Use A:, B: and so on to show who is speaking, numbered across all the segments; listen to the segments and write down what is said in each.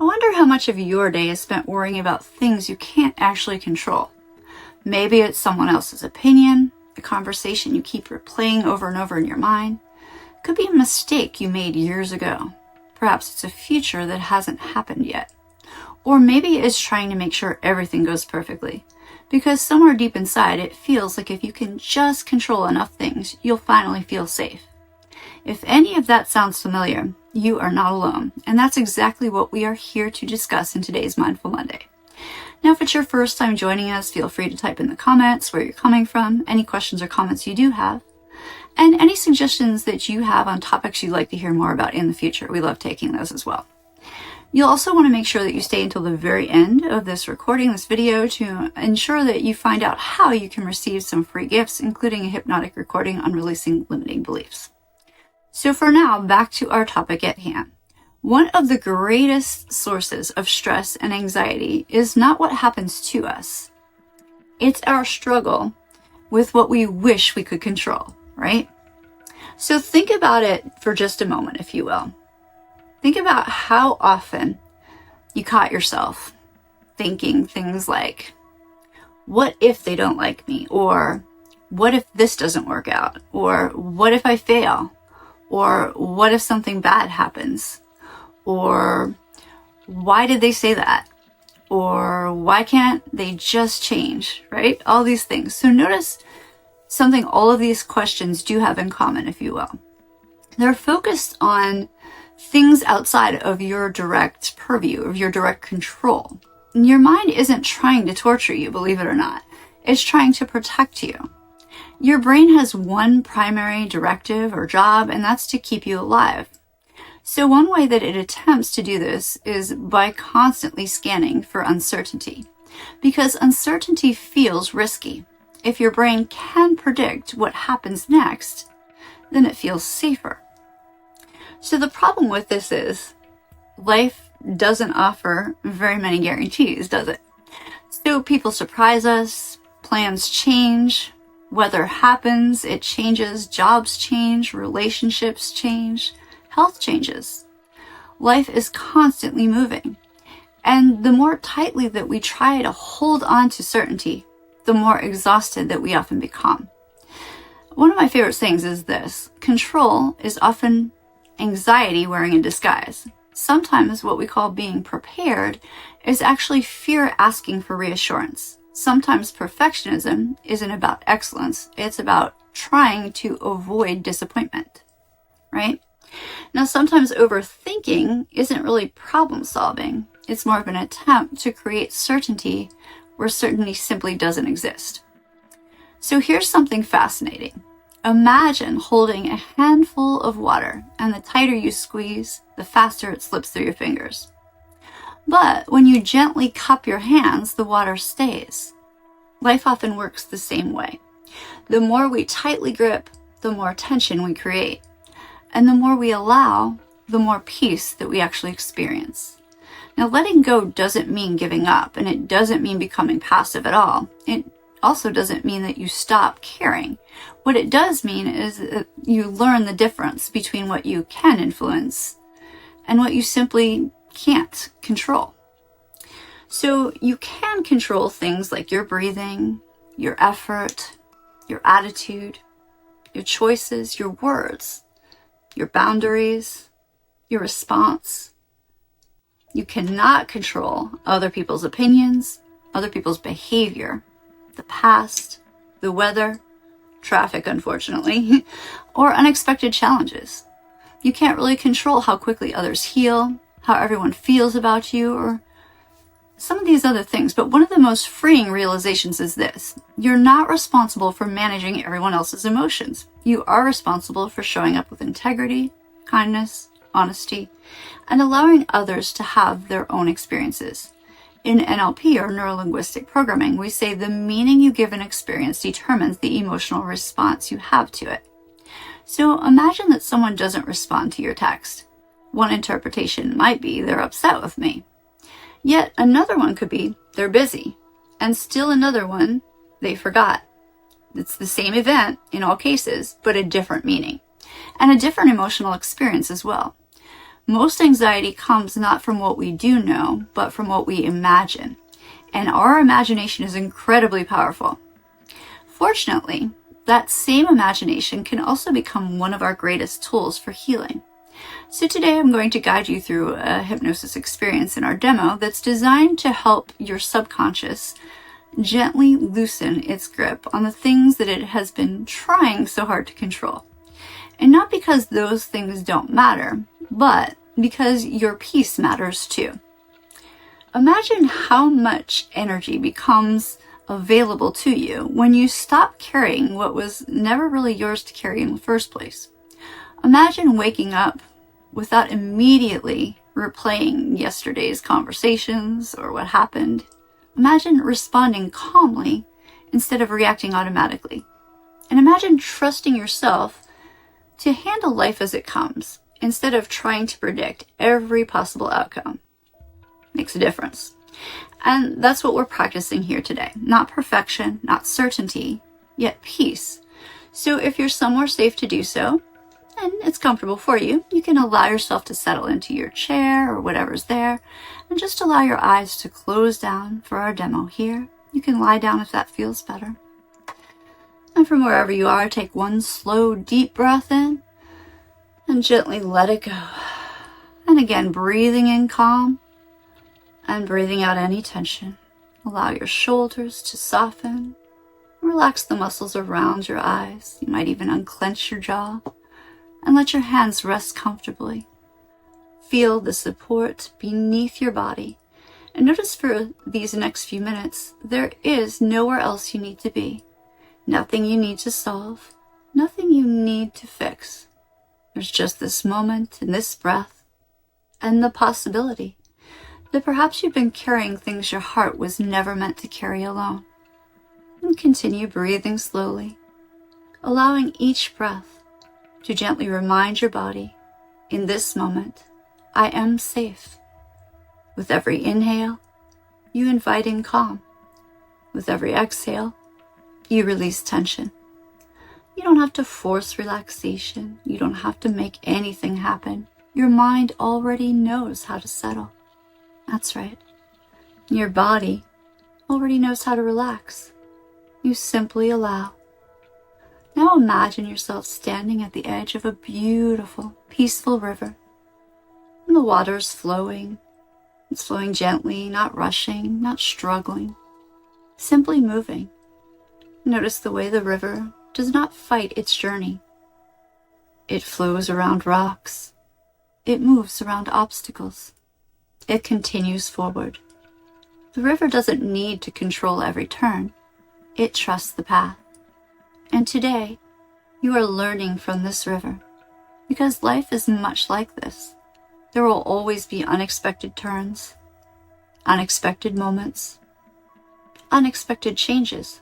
A: I wonder how much of your day is spent worrying about things you can't actually control. Maybe it's someone else's opinion, a conversation you keep replaying over and over in your mind. It could be a mistake you made years ago. Perhaps it's a future that hasn't happened yet. Or maybe it's trying to make sure everything goes perfectly. Because somewhere deep inside, it feels like if you can just control enough things, you'll finally feel safe. If any of that sounds familiar, you are not alone, and that's exactly what we are here to discuss in today's Mindful Monday. Now, if it's your first time joining us, feel free to type in the comments where you're coming from, any questions or comments you do have, and any suggestions that you have on topics you'd like to hear more about in the future. We love taking those as well. You'll also want to make sure that you stay until the very end of this recording, this video, to ensure that you find out how you can receive some free gifts, including a hypnotic recording on releasing limiting beliefs. So for now, back to our topic at hand. One of the greatest sources of stress and anxiety is not what happens to us. It's our struggle with what we wish we could control, right? So think about it for just a moment, if you will. Think about how often you caught yourself thinking things like, what if they don't like me? Or what if this doesn't work out? Or what if I fail? Or what if something bad happens? Or why did they say that? Or why can't they just change, right? All these things. So notice something all of these questions do have in common, if you will. They're focused on things outside of your direct purview, of your direct control. And your mind isn't trying to torture you, believe it or not. It's trying to protect you. Your brain has one primary directive or job, and that's to keep you alive. So one way that it attempts to do this is by constantly scanning for uncertainty, because uncertainty feels risky. If your brain can predict what happens next, then it feels safer. So the problem with this is life doesn't offer very many guarantees, does it? So people surprise us, plans change, weather happens, it changes, jobs change, relationships change, health changes. Life is constantly moving. And the more tightly that we try to hold on to certainty, the more exhausted that we often become. One of my favorite sayings is this: control is often anxiety wearing a disguise. Sometimes what we call being prepared is actually fear asking for reassurance. Sometimes perfectionism isn't about excellence, it's about trying to avoid disappointment, right? Now, sometimes overthinking isn't really problem solving. It's more of an attempt to create certainty where certainty simply doesn't exist. So here's something fascinating. Imagine holding a handful of water, and the tighter you squeeze, the faster it slips through your fingers. But when you gently cup your hands, the water stays. Life often works the same way. The more we tightly grip, the more tension we create. And the more we allow, the more peace that we actually experience. Now, letting go doesn't mean giving up, and it doesn't mean becoming passive at all. It also doesn't mean that you stop caring. What it does mean is that you learn the difference between what you can influence and what you simply can't control. So you can control things like your breathing, your effort, your attitude, your choices, your words, your boundaries, your response. You cannot control other people's opinions, other people's behavior, the past, the weather, traffic, unfortunately, or unexpected challenges. You can't really control how quickly others heal, how everyone feels about you, or some of these other things. But one of the most freeing realizations is this: you're not responsible for managing everyone else's emotions. You are responsible for showing up with integrity, kindness, honesty, and allowing others to have their own experiences. In NLP, or Neuro-Linguistic Programming, we say the meaning you give an experience determines the emotional response you have to it. So imagine that someone doesn't respond to your text. One interpretation might be they're upset with me. Yet another one could be they're busy. And still another one, they forgot. It's the same event in all cases, but a different meaning. And a different emotional experience as well. Most anxiety comes not from what we do know, but from what we imagine. And our imagination is incredibly powerful. Fortunately, that same imagination can also become one of our greatest tools for healing. So today I'm going to guide you through a hypnosis experience in our demo that's designed to help your subconscious gently loosen its grip on the things that it has been trying so hard to control. And not because those things don't matter, but because your peace matters too. Imagine how much energy becomes available to you when you stop carrying what was never really yours to carry in the first place. Imagine waking up without immediately replaying yesterday's conversations or what happened. Imagine responding calmly instead of reacting automatically. And imagine trusting yourself to handle life as it comes instead of trying to predict every possible outcome. Makes a difference. And that's what we're practicing here today. Not perfection, not certainty, yet peace. So if you're somewhere safe to do so, and it's comfortable for you, you can allow yourself to settle into your chair or whatever's there, and just allow your eyes to close down for our demo here. You can lie down if that feels better. And from wherever you are, take one slow, deep breath in, and gently let it go. And again, breathing in calm, and breathing out any tension. Allow your shoulders to soften. Relax the muscles around your eyes. You might even unclench your jaw. And let your hands rest comfortably. Feel the support beneath your body. And notice for these next few minutes, there is nowhere else you need to be. Nothing you need to solve. Nothing you need to fix. There's just this moment and this breath and the possibility that perhaps you've been carrying things your heart was never meant to carry alone. And continue breathing slowly, allowing each breath to gently remind your body, in this moment, I am safe. With every inhale, you invite in calm. With every exhale, you release tension. You don't have to force relaxation. You don't have to make anything happen. Your mind already knows how to settle. That's right. Your body already knows how to relax. You simply allow. Now imagine yourself standing at the edge of a beautiful, peaceful river. And the water is flowing. It's flowing gently, not rushing, not struggling, simply moving. Notice the way the river does not fight its journey. It flows around rocks. It moves around obstacles. It continues forward. The river doesn't need to control every turn. It trusts the path. And today, you are learning from this river, because life is much like this. There will always be unexpected turns, unexpected moments, unexpected changes.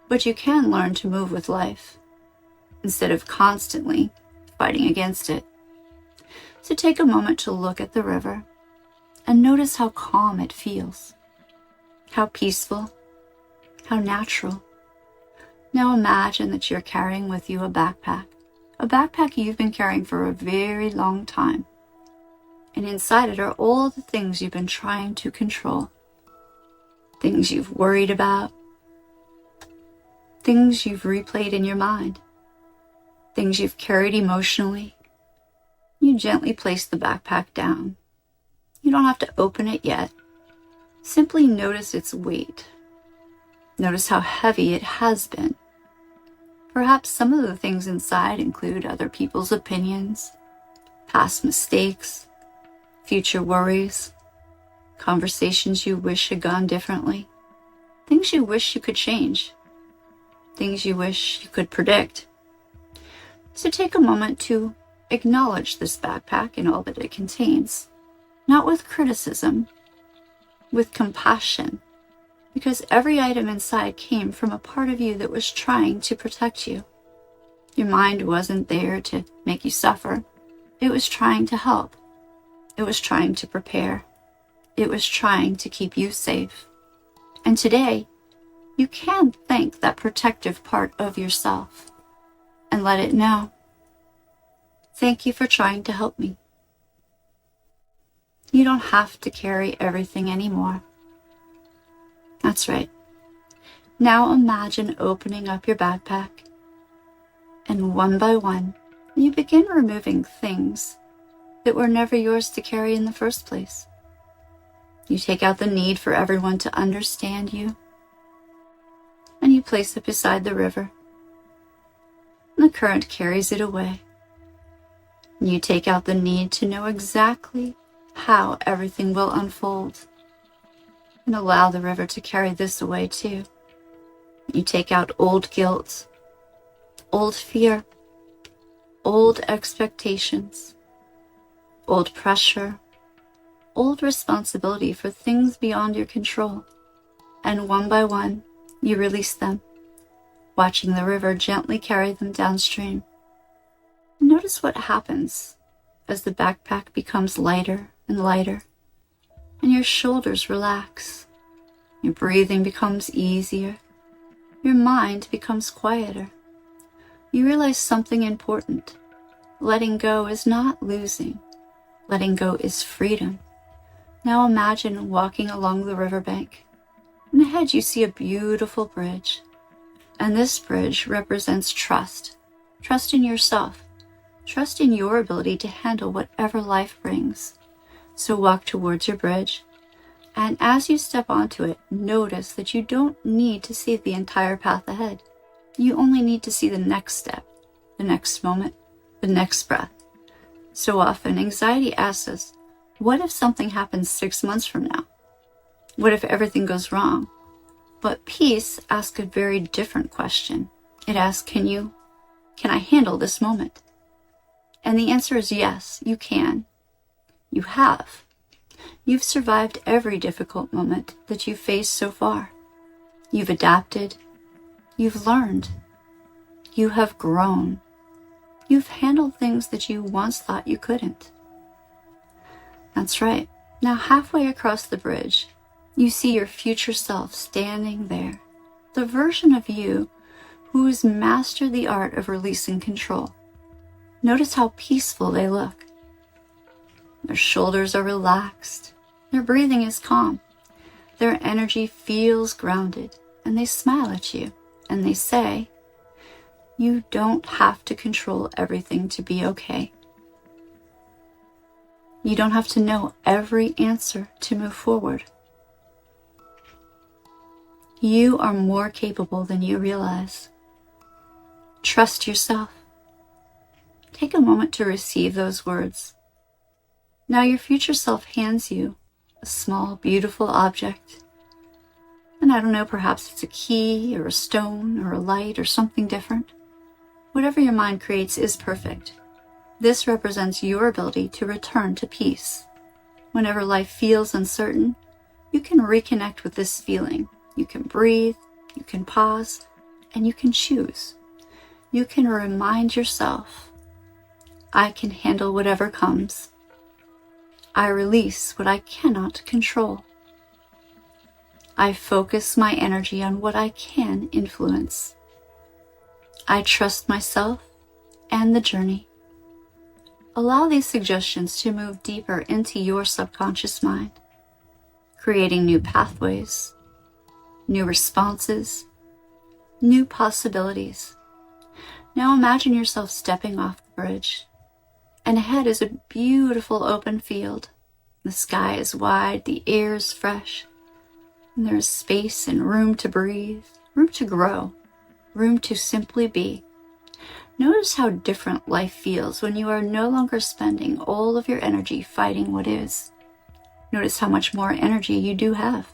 A: But you can learn to move with life, instead of constantly fighting against it. So take a moment to look at the river, and notice how calm it feels, how peaceful, how natural. Now imagine that you're carrying with you a backpack you've been carrying for a very long time. And inside it are all the things you've been trying to control. Things you've worried about. Things you've replayed in your mind. Things you've carried emotionally. You gently place the backpack down. You don't have to open it yet. Simply notice its weight. Notice how heavy it has been. Perhaps some of the things inside include other people's opinions, past mistakes, future worries, conversations you wish had gone differently, things you wish you could change, things you wish you could predict. So take a moment to acknowledge this backpack and all that it contains, not with criticism, with compassion, because every item inside came from a part of you that was trying to protect you. Your mind wasn't there to make you suffer. It was trying to help. It was trying to prepare. It was trying to keep you safe. And today, you can thank that protective part of yourself and let it know. Thank you for trying to help me. You don't have to carry everything anymore. That's right. Now imagine opening up your backpack, and one by one, you begin removing things that were never yours to carry in the first place. You take out the need for everyone to understand you, and you place it beside the river. And the current carries it away. And you take out the need to know exactly how everything will unfold, and allow the river to carry this away too. You take out old guilt, old fear, old expectations, old pressure, old responsibility for things beyond your control, and one by one, you release them, watching the river gently carry them downstream. Notice what happens as the backpack becomes lighter and lighter, and your shoulders relax. Your breathing becomes easier. Your mind becomes quieter. You realize something important. Letting go is not losing. Letting go is freedom. Now imagine walking along the riverbank. And ahead you see a beautiful bridge. And this bridge represents trust. Trust in yourself. Trust in your ability to handle whatever life brings. So walk towards your bridge. And as you step onto it, notice that you don't need to see the entire path ahead. You only need to see the next step, the next moment, the next breath. So often, anxiety asks us, what if something happens 6 months from now? What if everything goes wrong? But peace asks a very different question. It asks, can I handle this moment? And the answer is yes, you can. You have. You've survived every difficult moment that you've faced so far. You've adapted. You've learned. You have grown. You've handled things that you once thought you couldn't. That's right. Now halfway across the bridge, you see your future self standing there, the version of you who has mastered the art of releasing control. Notice how peaceful they look. Their shoulders are relaxed. Their breathing is calm. Their energy feels grounded, and they smile at you, and they say, you don't have to control everything to be okay. You don't have to know every answer to move forward. You are more capable than you realize. Trust yourself. Take a moment to receive those words. Now your future self hands you a small, beautiful object. And I don't know, perhaps it's a key or a stone or a light or something different. Whatever your mind creates is perfect. This represents your ability to return to peace. Whenever life feels uncertain, you can reconnect with this feeling. You can breathe, you can pause, and you can choose. You can remind yourself, I can handle whatever comes. I release what I cannot control. I focus my energy on what I can influence. I trust myself and the journey. Allow these suggestions to move deeper into your subconscious mind, creating new pathways, new responses, new possibilities. Now imagine yourself stepping off the bridge, and ahead is a beautiful open field. The sky is wide, the air is fresh, and there is space and room to breathe, room to grow, room to simply be. Notice how different life feels when you are no longer spending all of your energy fighting what is. Notice how much more energy you do have.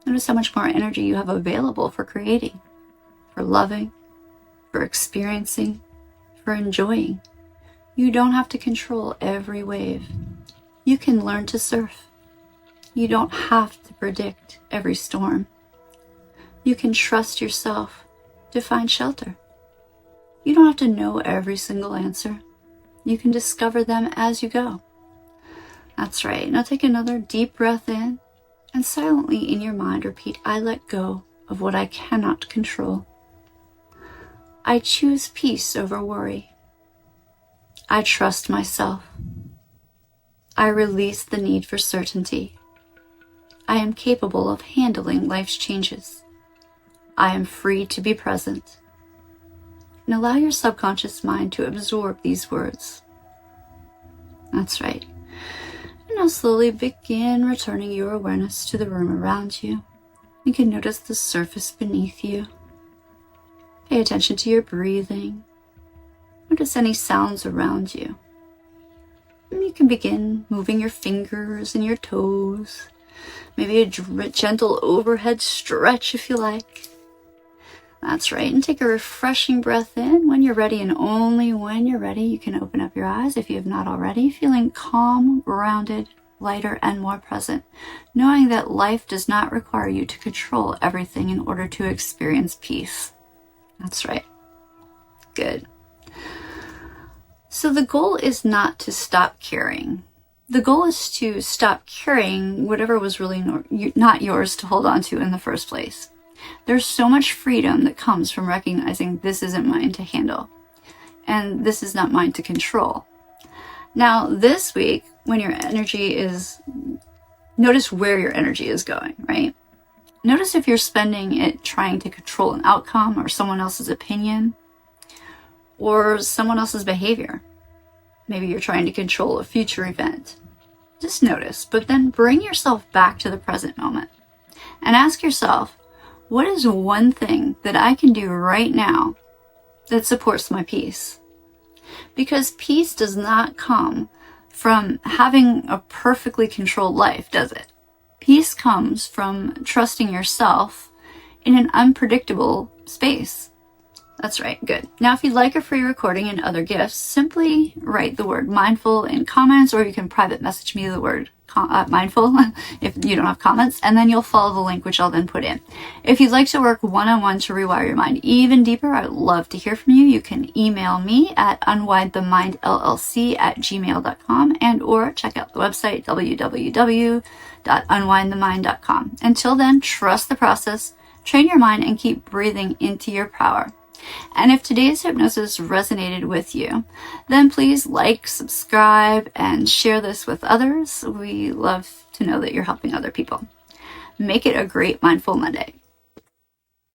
A: Notice how much more energy you have available for creating, for loving, for experiencing, for enjoying. You don't have to control every wave. You can learn to surf. You don't have to predict every storm. You can trust yourself to find shelter. You don't have to know every single answer. You can discover them as you go. That's right. Now take another deep breath in and silently in your mind repeat, I let go of what I cannot control. I choose peace over worry. I trust myself. I release the need for certainty. I am capable of handling life's changes. I am free to be present. And allow your subconscious mind to absorb these words. That's right. And now slowly begin returning your awareness to the room around you. You can notice the surface beneath you. Pay attention to your breathing. Notice any sounds around you. And you can begin moving your fingers and your toes. Maybe a gentle overhead stretch if you like. That's right, and take a refreshing breath in. When you're ready, and only when you're ready, you can open up your eyes if you have not already, feeling calm, grounded, lighter, and more present, knowing that life does not require you to control everything in order to experience peace. That's right. Good. So the goal is not to stop caring. The goal is to stop carrying whatever was really not yours to hold on to in the first place. There's so much freedom that comes from recognizing this isn't mine to handle, and this is not mine to control. Now, this week, when your energy is, notice where your energy is going, right? Notice if you're spending it trying to control an outcome or someone else's opinion or someone else's behavior. Maybe you're trying to control a future event. Just notice, but then bring yourself back to the present moment and ask yourself, what is one thing that I can do right now that supports my peace? Because peace does not come from having a perfectly controlled life, does it? Peace comes from trusting yourself in an unpredictable space. That's right, good. Now, if you'd like a free recording and other gifts, simply write the word mindful in comments, or you can private message me the word mindful if you don't have comments, and then you'll follow the link, which I'll then put in. If you'd like to work one-on-one to rewire your mind even deeper, I'd love to hear from you. You can email me at unwindthemindllc@gmail.com and or check out the website www.unwindthemind.com. Until then, trust the process, train your mind, and keep breathing into your power. And if today's hypnosis resonated with you, then please like, subscribe, and share this with others. We love to know that you're helping other people. Make it a great Mindful Monday.